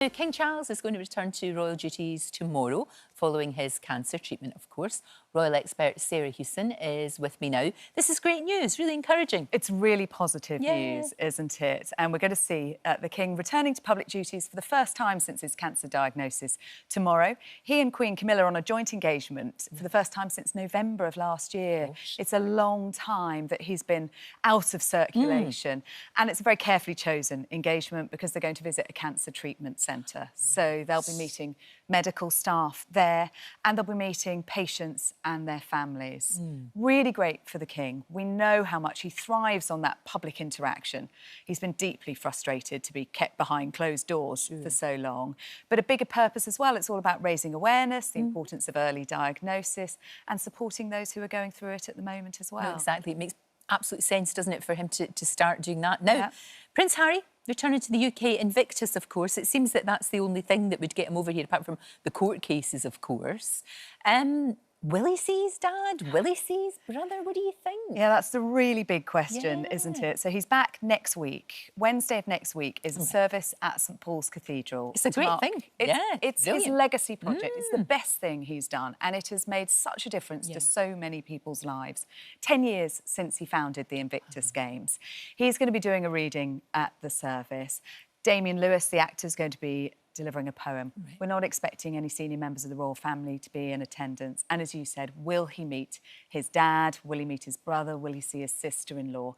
King Charles is going to return to royal duties tomorrow, following his cancer treatment, of course. Royal expert Sarah Hewson is with me now. This is great news, really encouraging. It's really positive news, isn't it? And we're going to see the King returning to public duties for the first time since his cancer diagnosis tomorrow. He and Queen Camilla are on a joint engagement for the first time since November of last year. Gosh. It's a long time that he's been out of circulation. And it's a very carefully chosen engagement because they're going to visit a cancer treatment centre. So they'll be meeting medical staff there and they'll be meeting patients and their families. Really great for the King. We know how much he thrives on that public interaction. He's been deeply frustrated to be kept behind closed doors for so long. But a bigger purpose as well. It's all about raising awareness, the importance of early diagnosis and supporting those who are going through it at the moment as well. No, exactly. It makes absolute sense, doesn't it, for him to start doing that. Now, Prince Harry returning to the UK, invictus, of course. It seems that that's the only thing that would get him over here, apart from the court cases, of course. Will he see his dad? Will he see his brother? What do you think? Yeah, that's the really big question, isn't it? So he's back next week. Wednesday of next week is a service at St Paul's Cathedral. It's a great thing. It's his legacy project. It's the best thing he's done, and it has made such a difference to so many people's lives. 10 years since he founded the Invictus Games. He's going to be doing a reading at the service. Damien Lewis, the actor, is going to be delivering a poem. We're not expecting any senior members of the royal family to be in attendance. And as you said, will he meet his dad? Will he meet his brother? Will he see his sister-in-law?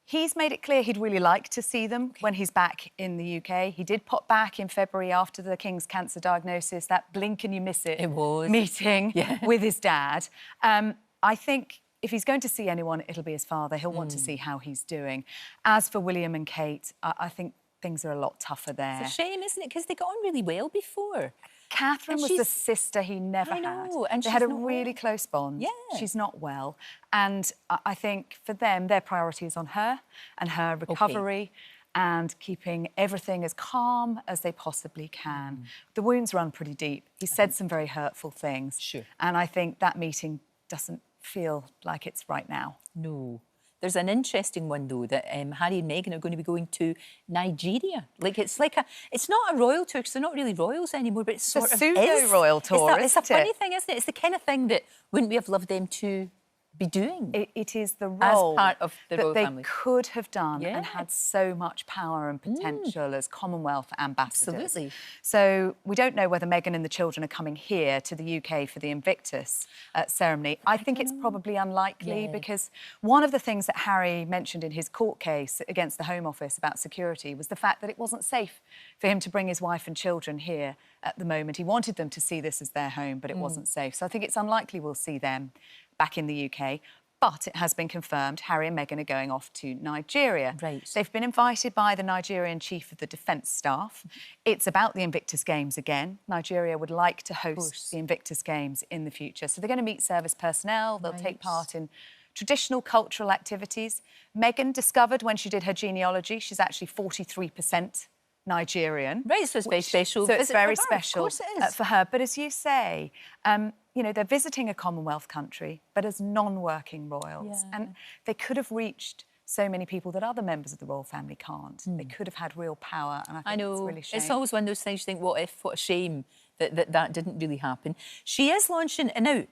He's made it clear he'd really like to see them when he's back in the UK. He did pop back in February after the King's cancer diagnosis, that blink and you miss it meeting with his dad. I think if he's going to see anyone, it'll be his father. He'll want to see how he's doing. As for William and Kate, I think things are a lot tougher there. It's a shame, isn't it? Because they got on really well before. Catherine was the sister he never had. And they had a really close bond. She's not well. And I think for them, their priority is on her and her recovery and keeping everything as calm as they possibly can. The wounds run pretty deep. He said some very hurtful things. And I think that meeting doesn't feel like it's right now. No. There's an interesting one, though, that Harry and Meghan are going to be going to Nigeria. It's not a royal tour, because they're not really royals anymore, but it's sort of pseudo-royal tour, It's a funny thing, isn't it? It's the kind of thing that wouldn't we have loved them to be doing? It is the role as part of the royal that family. They could have done and had so much power and potential as Commonwealth ambassadors. Absolutely. So we don't know whether Meghan and the children are coming here to the UK for the Invictus ceremony. I think it's probably unlikely because one of the things that Harry mentioned in his court case against the Home Office about security was the fact that it wasn't safe for him to bring his wife and children here at the moment. He wanted them to see this as their home, but it wasn't safe. So I think it's unlikely we'll see them back in the UK. But it has been confirmed Harry and Meghan are going off to Nigeria. They've been invited by the Nigerian Chief of the Defence Staff. It's about the Invictus Games again. Nigeria would like to host the Invictus Games in the future. So they're going to meet service personnel. They'll take part in traditional cultural activities. Meghan discovered when she did her genealogy, she's actually 43% Nigerian. So it's very special. So it's very special of course it is. for her. But as you say, you know, they're visiting a Commonwealth country, but as non-working royals. And they could have reached so many people that other members of the royal family can't. They could have had real power, and I think it's really a shame. It's always one of those things you think, what if, what a shame that didn't really happen. She is launching, and now,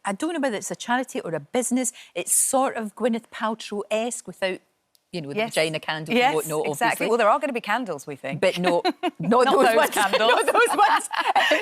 I don't know whether it's a charity or a business, it's sort of Gwyneth Paltrow-esque without, you know, the vagina candle and whatnot, exactly. Well, there are going to be candles, we think. But not those candles. Not those ones.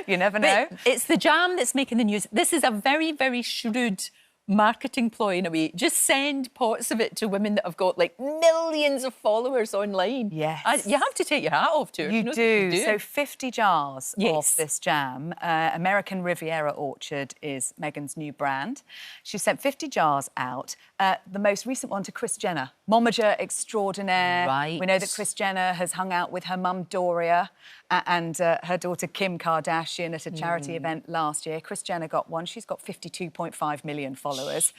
You never know. It's the jam that's making the news. This is a very, very shrewd marketing ploy in a way. Just send pots of it to women that have got, like, millions of followers online. Yes. You have to take your hat off to her. You do. So 50 jars of this jam. American Riviera Orchard is Meghan's new brand. She sent 50 jars out. The most recent one to Kris Jenner, momager extraordinaire. We know that Kris Jenner has hung out with her mum Doria and her daughter Kim Kardashian at a charity event last year. Kris Jenner got one. She's got 52.5 million followers followers.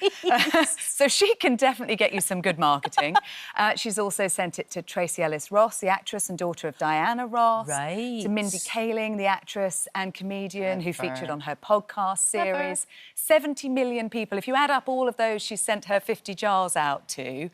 So she can definitely get you some good marketing. She's also sent it to Tracy Ellis Ross, the actress and daughter of Diana Ross. Right. To Mindy Kaling, the actress and comedian who featured on her podcast series. Clever. 70 million people. If you add up all of those she's sent her 50 jars out to,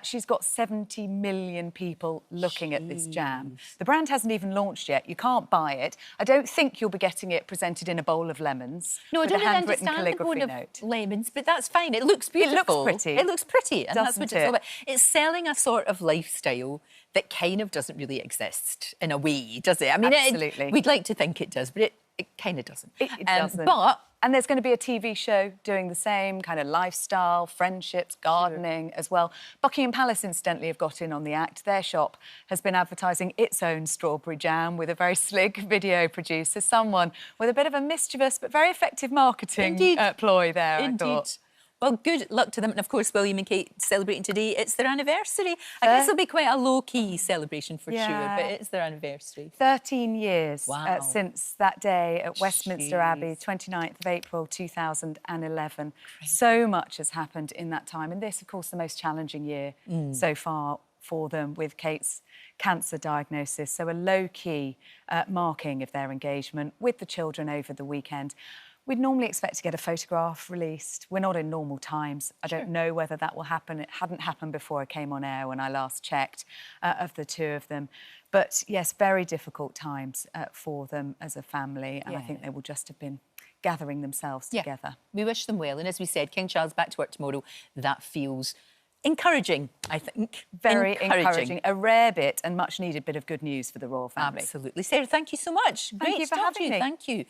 she's got 70 million people looking at this jam. The brand hasn't even launched yet. You can't buy it. I don't think you'll be getting it presented in a bowl of lemons. No, I with don't a really handwritten understand the calligraphy bowl note. of lemons, but that's fine. It looks beautiful. It looks pretty. It looks pretty, and that's what it's Doesn't all about. It's selling a sort of lifestyle that kind of doesn't really exist in a way, does it? I mean, Absolutely. we'd like to think it does, but it kind of doesn't. It doesn't. But and there's going to be a TV show doing the same kind of lifestyle, friendships, gardening as well. Buckingham Palace, incidentally, have got in on the act. Their shop has been advertising its own strawberry jam with a very slick video producer, someone with a bit of a mischievous but very effective marketing ploy there, I thought. Well, good luck to them. And, of course, William and Kate celebrating today. It's their anniversary. I guess it'll be quite a low-key celebration for sure, but it's their anniversary. 13 years Wow. Since that day at Westminster Abbey, 29th of April 2011. So much has happened in that time. And this, of course, the most challenging year so far for them with Kate's cancer diagnosis. So a low-key marking of their engagement with the children over the weekend. We'd normally expect to get a photograph released. We're not in normal times. I don't know whether that will happen. It hadn't happened before I came on air when I last checked of the two of them. But yes, very difficult times for them as a family. And I think they will just have been gathering themselves together. We wish them well. And as we said, King Charles back to work tomorrow. That feels encouraging, I think. Very encouraging. A rare bit and much needed bit of good news for the royal family. Absolutely. Sarah, thank you so much. Thank you for having me. Thank you.